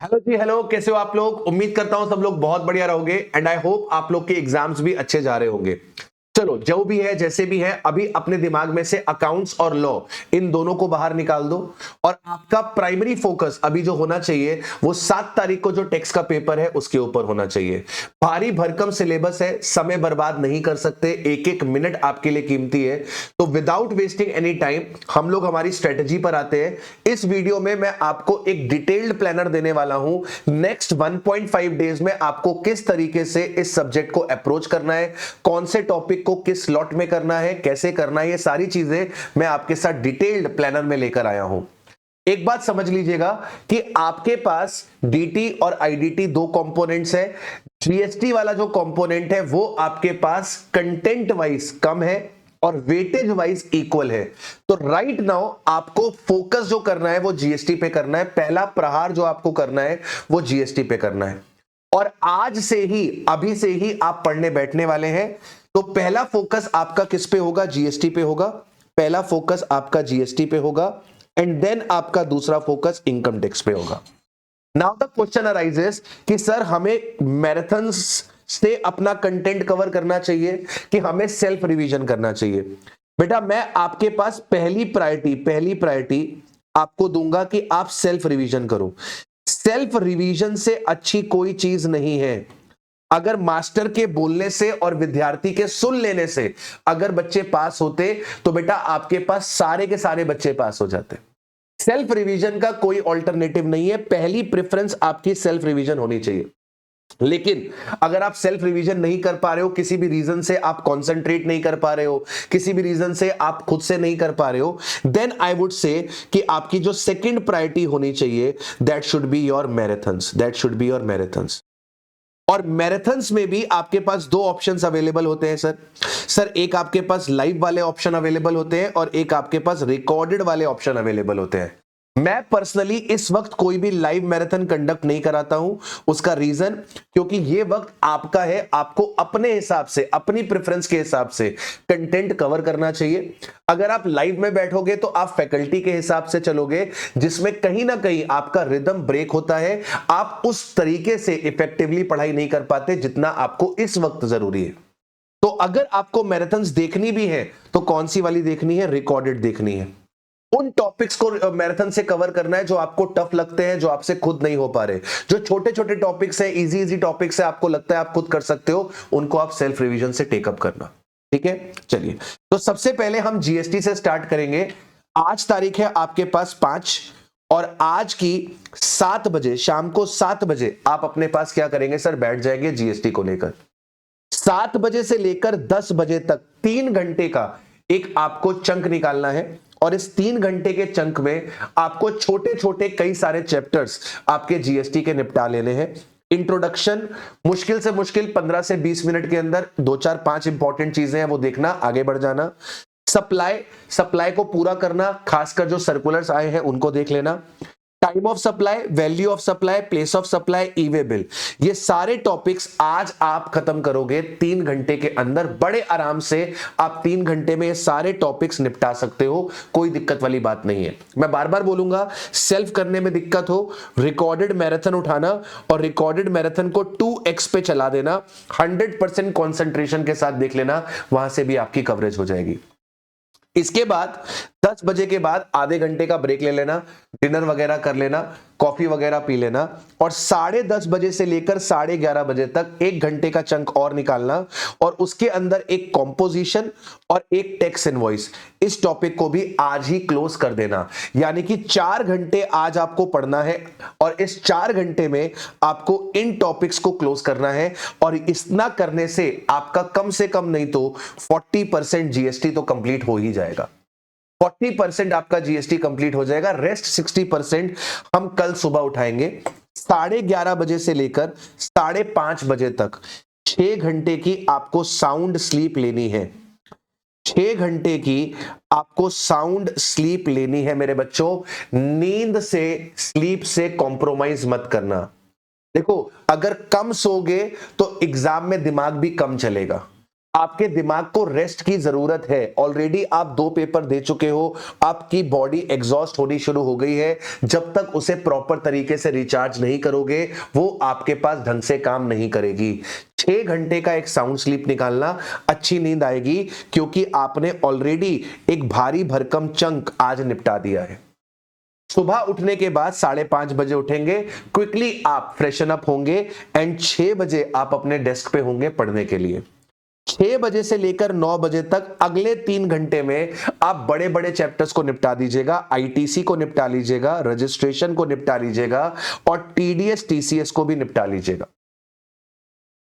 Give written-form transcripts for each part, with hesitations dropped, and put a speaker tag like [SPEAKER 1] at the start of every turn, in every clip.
[SPEAKER 1] Hello जी, hello. कैसे हो आप लोग? उम्मीद करता हूं सब लोग बहुत बढ़िया रहोगे एंड आई होप आप लोग के एग्जाम्स भी अच्छे जा रहे होंगे। चलो, जो भी है जैसे भी है, अभी अपने दिमाग में से अकाउंट्स और लॉ इन दोनों को बाहर निकाल दो और आपका प्राइमरी फोकस अभी जो होना चाहिए वो 7 तारीख को जो टेक्स्ट का पेपर है उसके ऊपर होना चाहिए। भारी भरकम सिलेबस है, समय बर्बाद नहीं कर सकते, एक एक मिनट आपके लिए कीमती है। तो विदाउट वेस्टिंग एनी टाइम हम लोग हमारी स्ट्रेटजी पर आते हैं। इस वीडियो में मैं आपको एक डिटेल्ड प्लानर देने वाला हूं। नेक्स्ट 1.5 डेज में आपको किस तरीके से इस सब्जेक्ट को अप्रोच करना है, कौन से टॉपिक को किस स्लॉट में करना है, कैसे करना है, ये सारी चीजें मैं आपके साथ डिटेल्ड प्लानर में लेकर आया हूं। एक बात समझ लीजिएगा कि आपके पास डीटी और आईडीटी दो कंपोनेंट्स है। जीएसटी वाला जो कंपोनेंट है वो आपके पास कंटेंट वाइज कम है और वेटेज वाइज इक्वल है। तो राइट नाउ आपको फोकस जो करना है वो जीएसटी पे करना है। पहला प्रहार जो आपको करना है वो जीएसटी पे करना है और आज से ही, अभी से ही आप पढ़ने बैठने वाले हैं। तो पहला फोकस आपका किस पे होगा? जीएसटी पे होगा। पहला फोकस आपका जीएसटी पे होगा एंड देन आपका दूसरा फोकस इनकम टैक्स पे होगा। नाउ द क्वेश्चन अराइजेस कि सर हमें मैराथन से अपना कंटेंट कवर करना चाहिए कि हमें सेल्फ रिवीजन करना चाहिए? बेटा, मैं आपके पास पहली प्रायोरिटी आपको दूंगा कि आप सेल्फ रिवीजन करो। सेल्फ रिवीजन से अच्छी कोई चीज नहीं है। अगर मास्टर के बोलने से और विद्यार्थी के सुन लेने से अगर बच्चे पास होते तो बेटा आपके पास सारे के सारे बच्चे पास हो जाते। सेल्फ रिवीजन का कोई ऑल्टरनेटिव नहीं है। पहली प्रेफरेंस आपकी सेल्फ रिवीजन होनी चाहिए। लेकिन अगर आप सेल्फ रिवीजन नहीं कर पा रहे हो, किसी भी रीजन से आप कंसंट्रेट नहीं कर पा रहे हो, किसी भी रीजन से आप खुद से नहीं कर पा रहे हो, देन आई वुड से कि आपकी जो सेकंड प्रायोरिटी होनी चाहिए that should be your marathons. और मैराथन्स में भी आपके पास दो ऑप्शंस अवेलेबल होते हैं सर एक आपके पास लाइव वाले ऑप्शन अवेलेबल होते हैं और एक आपके पास रिकॉर्डेड वाले ऑप्शन अवेलेबल होते हैं। मैं पर्सनली इस वक्त कोई भी लाइव मैराथन कंडक्ट नहीं कराता हूं। उसका रीजन, क्योंकि ये वक्त आपका है, आपको अपने हिसाब से, अपनी प्रेफरेंस के हिसाब से कंटेंट कवर करना चाहिए। अगर आप लाइव में बैठोगे तो आप फैकल्टी के हिसाब से चलोगे, जिसमें कहीं ना कहीं आपका रिदम ब्रेक होता है। आप उस तरीके से इफेक्टिवली पढ़ाई नहीं कर पाते जितना आपको इस वक्त जरूरी है। तो अगर आपको मैराथन्स देखनी भी है तो कौन सी वाली देखनी है? रिकॉर्डेड देखनी है। उन टॉपिक्स को मैराथन से कवर करना है जो आपको टफ लगते हैं, जो आपसे खुद नहीं हो पा रहे, जो छोटे छोटे टॉपिक्स हैं, इजी टॉपिक्स है, आपको लगता है आप खुद कर सकते हो, उनको आप सेल्फ रिवीजन से टेकअप करना। ठीक है, चलिए। तो सबसे पहले हम जीएसटी से स्टार्ट करेंगे। आज तारीख है आपके पास 5 और आज की 7 बजे, शाम को 7 बजे आप अपने पास क्या करेंगे सर? बैठ जाएंगे जीएसटी को लेकर। 7 बजे से लेकर 10 बजे तक 3 घंटे का एक आपको चंक निकालना है और इस 3 घंटे के चंक में आपको छोटे छोटे कई सारे चैप्टर्स आपके जीएसटी के निपटा लेने हैं। इंट्रोडक्शन मुश्किल से मुश्किल 15 से 20 मिनट के अंदर 2 4 5 इंपॉर्टेंट चीजें हैं वो देखना, आगे बढ़ जाना। सप्लाई को पूरा करना, खासकर जो सर्कुलर्स आए हैं उनको देख लेना। Time of supply, value of supply, place of supply, E way bill, ये सारे टॉपिक्स आज आप खत्म करोगे 3 घंटे के अंदर। बड़े आराम से आप 3 घंटे में ये सारे टॉपिक्स निपटा सकते हो, कोई दिक्कत वाली बात नहीं है। मैं बार बार बोलूंगा, सेल्फ करने में दिक्कत हो, रिकॉर्डेड मैराथन उठाना और रिकॉर्डेड मैराथन को 2x पे चला देना, 100% कॉन्सेंट्रेशन के साथ देख लेना, वहां से भी आपकी कवरेज हो जाएगी। इसके बाद 10 बजे के बाद आधे घंटे का ब्रेक ले लेना, डिनर वगैरह कर लेना, कॉफी वगैरह पी लेना और 10:30 बजे से लेकर 11:30 बजे तक 1 घंटे का चंक और निकालना और उसके अंदर एक कॉम्पोजिशन और एक टैक्स इनवॉइस, इस टॉपिक को भी आज ही क्लोज कर देना। यानी कि 4 घंटे आज आपको पढ़ना है और इस 4 घंटे में आपको इन टॉपिक्स को क्लोज करना है और इतना करने से आपका कम से कम नहीं तो 40% जीएसटी तो कंप्लीट हो ही जाएगा। 40% आपका जीएसटी कंप्लीट हो जाएगा। रेस्ट 60% हम कल सुबह उठाएंगे। 11:30 बजे से लेकर 5:30 बजे तक 6 घंटे की आपको साउंड स्लीप लेनी है। 6 घंटे की आपको साउंड स्लीप लेनी है मेरे बच्चों। नींद से, स्लीप से कॉम्प्रोमाइज मत करना। देखो, अगर कम सोगे तो एग्जाम में दिमाग भी कम चलेगा। आपके दिमाग को रेस्ट की जरूरत है। ऑलरेडी आप 2 पेपर दे चुके हो, आपकी बॉडी एग्जॉस्ट होनी शुरू हो गई है। जब तक उसे प्रॉपर तरीके से रिचार्ज नहीं करोगे, वो आपके पास ढंग से काम नहीं करेगी। 6 घंटे का एक साउंड स्लीप निकालना, अच्छी नींद आएगी, क्योंकि आपने ऑलरेडी एक भारी भरकम चंक आज निपटा दिया है। सुबह उठने के बाद 5:30 बजे उठेंगे, क्विकली आप फ्रेशन अप होंगे एंड 6 बजे आप अपने डेस्क पे होंगे पढ़ने के लिए। 6 बजे से लेकर 9 बजे तक अगले 3 घंटे में आप बड़े बड़े चैप्टर्स को निपटा दीजिएगा, आईटीसी को निपटा लीजिएगा, रजिस्ट्रेशन को निपटा लीजिएगा और टीडीएस टीसीएस को भी निपटा लीजिएगा।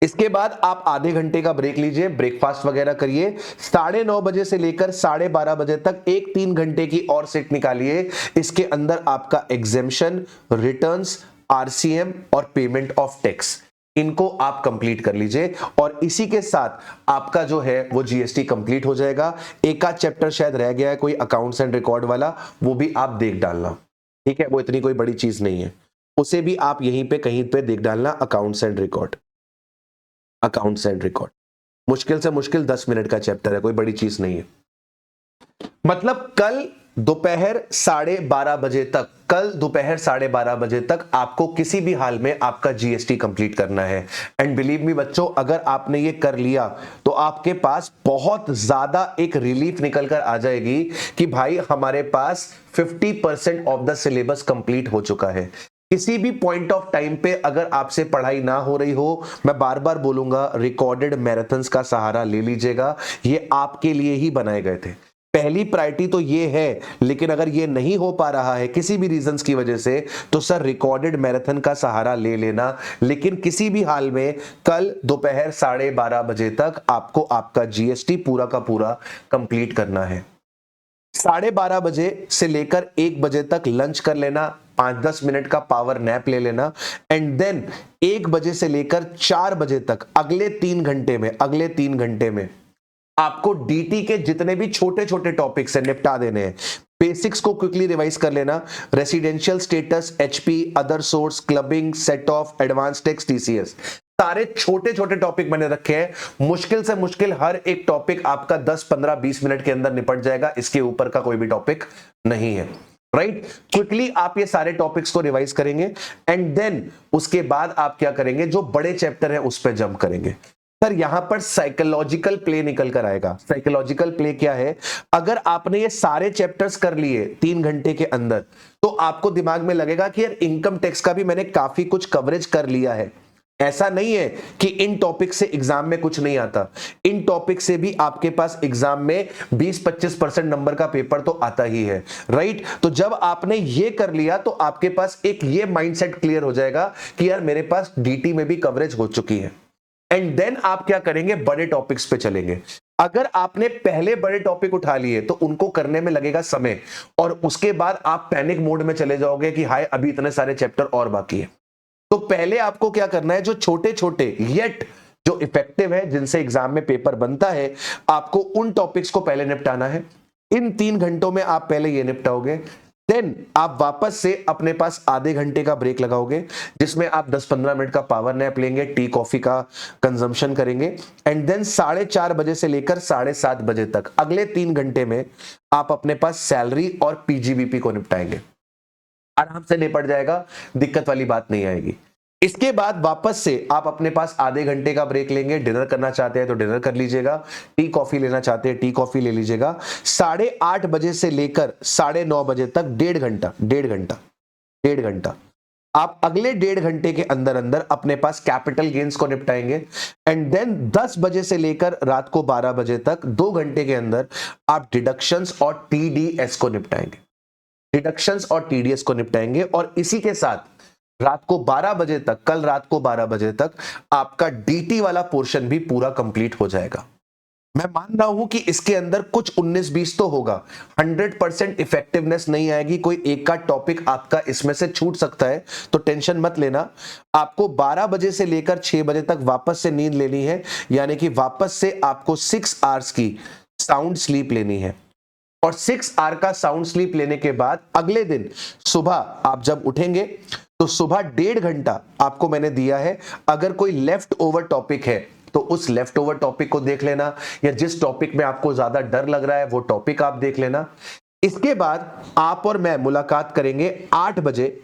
[SPEAKER 1] इसके बाद आप आधे घंटे का ब्रेक लीजिए, ब्रेकफास्ट वगैरह करिए। 9:30 बजे से लेकर 12:30 बजे तक एक 3 घंटे की और सेट निकालिए। इसके अंदर आपका एग्जेम्पशन, रिटर्न्स, आरसीएम और पेमेंट ऑफ टैक्स, इनको आप कंप्लीट कर लीजिए और इसी के साथ आपका जो है वो जीएसटी कंप्लीट हो जाएगा। एक आध चैप्टर शायद रह गया है कोई अकाउंट्स एंड रिकॉर्ड वाला, वो भी आप देख डालना, ठीक है, वो इतनी कोई बड़ी चीज नहीं है, उसे भी आप यहीं पे कहीं पे देख डालना। Accounts and record, accounts and record मुश्किल से मुश्किल 10 मिनट का चैप्टर है, कोई बड़ी चीज नहीं है। मतलब कल दोपहर 12:30 बजे तक, कल दोपहर 12:30 बजे तक आपको किसी भी हाल में आपका जीएसटी कंप्लीट करना है। एंड बिलीव मी बच्चों, अगर आपने ये कर लिया तो आपके पास बहुत ज्यादा एक रिलीफ निकल कर आ जाएगी कि भाई हमारे पास 50% ऑफ द सिलेबस कंप्लीट हो चुका है। किसी भी पॉइंट ऑफ टाइम पे अगर आपसे पढ़ाई ना हो रही हो, मैं बार बार बोलूंगा, रिकॉर्डेड मैराथन्स का सहारा ले लीजिएगा, ये आपके लिए ही बनाए गए थे। पहली प्रायोरिटी तो ये है, लेकिन अगर ये नहीं हो पा रहा है किसी भी रीजंस की वजह से, तो सर रिकॉर्डेड मैराथन का सहारा ले लेना। लेकिन किसी भी हाल में कल दोपहर 12:30 बजे तक आपको आपका जीएसटी पूरा का पूरा कंप्लीट करना है। 12:30 बजे से लेकर 1 बजे तक लंच कर लेना, 5-10 मिनट का पावर नैप ले लेना एंड देन 1 बजे से लेकर 4 बजे तक अगले 3 घंटे में आपको डीटी के जितने भी छोटे छोटे टॉपिक्स हैं निपटा देने हैं। बेसिक्स को क्विकली रिवाइज कर लेना, residential status, HP, other source, clubbing, set of, advance tax, TCS, सारे छोटे छोटे टॉपिक मैंने रखे हैं। मुश्किल से मुश्किल हर एक टॉपिक आपका 10, 15, 20 मिनट के अंदर निपट जाएगा, इसके ऊपर का कोई भी टॉपिक नहीं है, राइट। क्विकली आप ये सारे टॉपिक्स को रिवाइज करेंगे एंड देन उसके बाद आप क्या करेंगे, जो बड़े चैप्टर है उस पर जंप करेंगे। सर यहां पर साइकोलॉजिकल प्ले निकल कर आएगा। साइकोलॉजिकल प्ले क्या है, अगर आपने ये सारे चैप्टर्स कर लिए 3 घंटे के अंदर, तो आपको दिमाग में लगेगा कि यार इनकम टैक्स का भी मैंने काफी कुछ कवरेज कर लिया है। ऐसा नहीं है कि इन टॉपिक से एग्जाम में कुछ नहीं आता, इन टॉपिक से भी आपके पास एग्जाम में 20-25% नंबर का पेपर तो आता ही है, राइट। तो जब आपने ये कर लिया तो आपके पास एक ये माइंडसेट क्लियर हो जाएगा कि यार मेरे पास डीटी में भी कवरेज हो चुकी है। एंड देन आप क्या करेंगे, बड़े टॉपिक्स पे चलेंगे। अगर आपने पहले बड़े टॉपिक उठा लिए तो उनको करने में लगेगा समय और उसके बाद आप पैनिक मोड में चले जाओगे कि हाय अभी इतने सारे चैप्टर और बाकी है। तो पहले आपको क्या करना है, जो छोटे छोटे येट जो इफेक्टिव है, जिनसे एग्जाम में पेपर बनता है, आपको उन टॉपिक्स को पहले निपटाना है। इन 3 घंटों में आप पहले ये निपटाओगे, देन आप वापस से अपने पास आधे घंटे का ब्रेक लगाओगे, जिसमें आप 10-15 मिनट का पावर नैप लेंगे, टी कॉफी का कंजम्पशन करेंगे एंड देन 4:30 बजे से लेकर 7:30 बजे तक अगले 3 घंटे में आप अपने पास सैलरी और पीजीबीपी को निपटाएंगे। आराम से निपट जाएगा, दिक्कत वाली बात नहीं आएगी। इसके बाद वापस से आप अपने पास आधे घंटे का ब्रेक लेंगे। डिनर करना चाहते हैं तो डिनर कर लीजिएगा, टी कॉफी लेना चाहते हैं टी कॉफी ले लीजिएगा। 8:30 बजे से लेकर 9:30 बजे तक 1.5 घंटा आप अगले 1.5 घंटे के अंदर अंदर अपने पास कैपिटल गेन्स को निपटाएंगे एंड देन 10 बजे से लेकर रात को 12 बजे तक 2 घंटे के अंदर आप डिडक्शंस और टीडीएस को निपटाएंगे, डिडक्शंस और टीडीएस को निपटाएंगे। और इसी के साथ रात को 12 बजे तक, कल रात को 12 बजे तक आपका डीटी वाला पोर्शन भी पूरा कंप्लीट हो जाएगा। मैं मान रहा हूं कि इसके अंदर कुछ 19-20 तो होगा, 100% इफेक्टिवनेस नहीं आएगी, कोई एक का टॉपिक आपका इसमें से छूट सकता है, तो टेंशन मत लेना। आपको 12 बजे से लेकर 6 बजे तक वापस से नींद लेनी है, यानी कि वापस से आपको 6 आवर्स की साउंड स्लीप लेनी है। और 6 आवर का साउंड स्लीप लेने के बाद अगले दिन सुबह आप जब उठेंगे तो सुबह 1.5 घंटा आपको मैंने दिया है। अगर कोई लेफ्ट ओवर टॉपिक है तो उस लेफ्ट ओवर टॉपिक को देख लेना, या जिस टॉपिक में आपको ज्यादा डर लग रहा है वो टॉपिक आप देख लेना। इसके बाद आप और मैं मुलाकात करेंगे 8 बजे।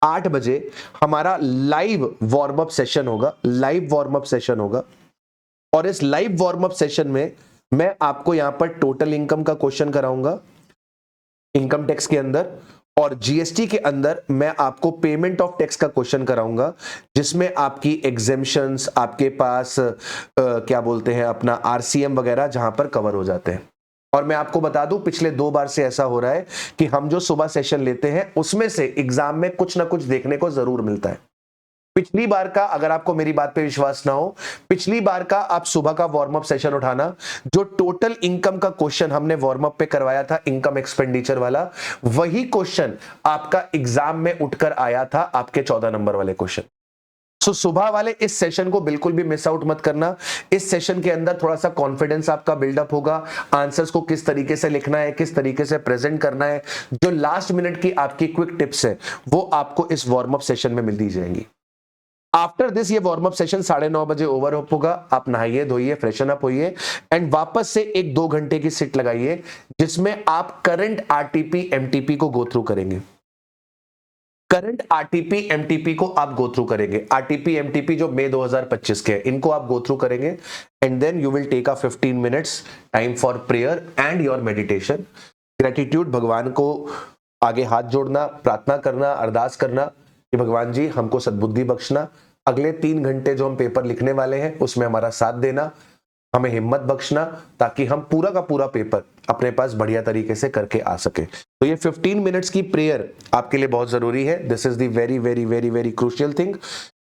[SPEAKER 1] 8 बजे हमारा लाइव वार्म अप सेशन होगा, लाइव वार्म अप सेशन होगा। और इस लाइव वार्म अप सेशन में मैं आपको यहां पर टोटल इनकम का क्वेश्चन कराऊंगा इनकम टैक्स के अंदर, और जीएसटी के अंदर मैं आपको पेमेंट ऑफ टैक्स का क्वेश्चन कराऊंगा, जिसमें आपकी एग्जेम्पशंस, आपके पास क्या बोलते हैं अपना आरसीएम वगैरह जहां पर कवर हो जाते हैं। और मैं आपको बता दूं, पिछले 2 बार से ऐसा हो रहा है कि हम जो सुबह सेशन लेते हैं उसमें से एग्जाम में कुछ ना कुछ देखने को जरूर मिलता है। पिछली बार का, अगर आपको मेरी बात पे विश्वास ना हो, पिछली बार का आप सुबह का वार्म अप सेशन उठाना, जो टोटल इनकम का क्वेश्चन हमने वार्म अप पे करवाया था, इनकम एक्सपेंडिचर वाला, वही क्वेश्चन आपका एग्जाम में उठकर आया था, आपके 14 नंबर वाले क्वेश्चन। सो सुबह वाले इस सेशन को बिल्कुल भी मिस आउट मत करना। इस सेशन के अंदर थोड़ा सा कॉन्फिडेंस आपका बिल्डअप होगा, आंसर्स को किस तरीके से लिखना है, किस तरीके से प्रेजेंट करना है, जो लास्ट मिनट की आपकी क्विक टिप्स है वो आपको इस वार्म अप सेशन में मिल दी जाएंगी। आफ्टर दिस ये वार्म अप सेशन 9:30 बजे ओवर अप होगा। आप नहाइए धोइए, फ्रेशन अप होइए एंड वापस से 1-2 घंटे की सिट लगाइए, जिसमें आप करंट आरटीपी एमटीपी को गो थ्रू करेंगे। करंट आरटीपी एमटीपी को आप गो थ्रू करेंगे। आरटीपी एमटीपी जो मई 2025 के हैं, इनको आप गो थ्रू करेंगे and then you will take a 15 minutes time for prayer and your meditation. Gratitude, भगवान को आगे हाथ जोड़ना, प्रार्थना करना, अरदास करना कि भगवान जी हमको सद्बुद्धि बख्शना, अगले 3 घंटे जो हम पेपर लिखने वाले हैं उसमें हमारा साथ देना, हमें हिम्मत बख्शना, ताकि हम पूरा का पूरा पेपर अपने पास बढ़िया तरीके से करके आ सके। तो ये 15 मिनट्स की प्रेयर आपके लिए बहुत जरूरी है। This is the very very very very crucial thing.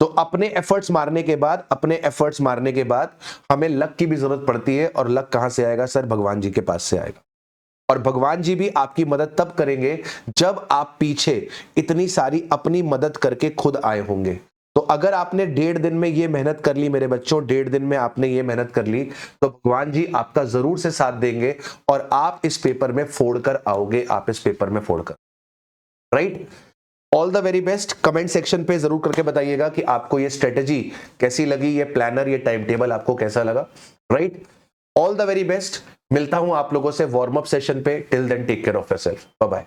[SPEAKER 1] तो अपने एफर्ट्स मारने के बाद हमें लक की भी जरूरत पड़ती है, और लक कहां से आएगा सर? भगवान जी के पास से आएगा। और भगवान जी भी आपकी मदद तब करेंगे जब आप पीछे इतनी सारी अपनी मदद करके खुद आए होंगे। तो अगर आपने 1.5 दिन में ये मेहनत कर ली मेरे बच्चों, 1.5 दिन में आपने ये मेहनत कर ली, तो भगवान जी आपका जरूर से साथ देंगे और आप इस पेपर में फोड़कर आओगे, आप इस पेपर में फोड़कर। Right? All the very best. Comment section पे जरूर करके बताइएगा कि आपको ये स्ट्रेटेजी कैसी लगी, ये प्लानर, ये टाइम टेबल आपको कैसा लगा। Right? All the very best. मिलता हूं आप लोगों से वार्म अप सेशन पे। Till then take care of yourself. Bye bye.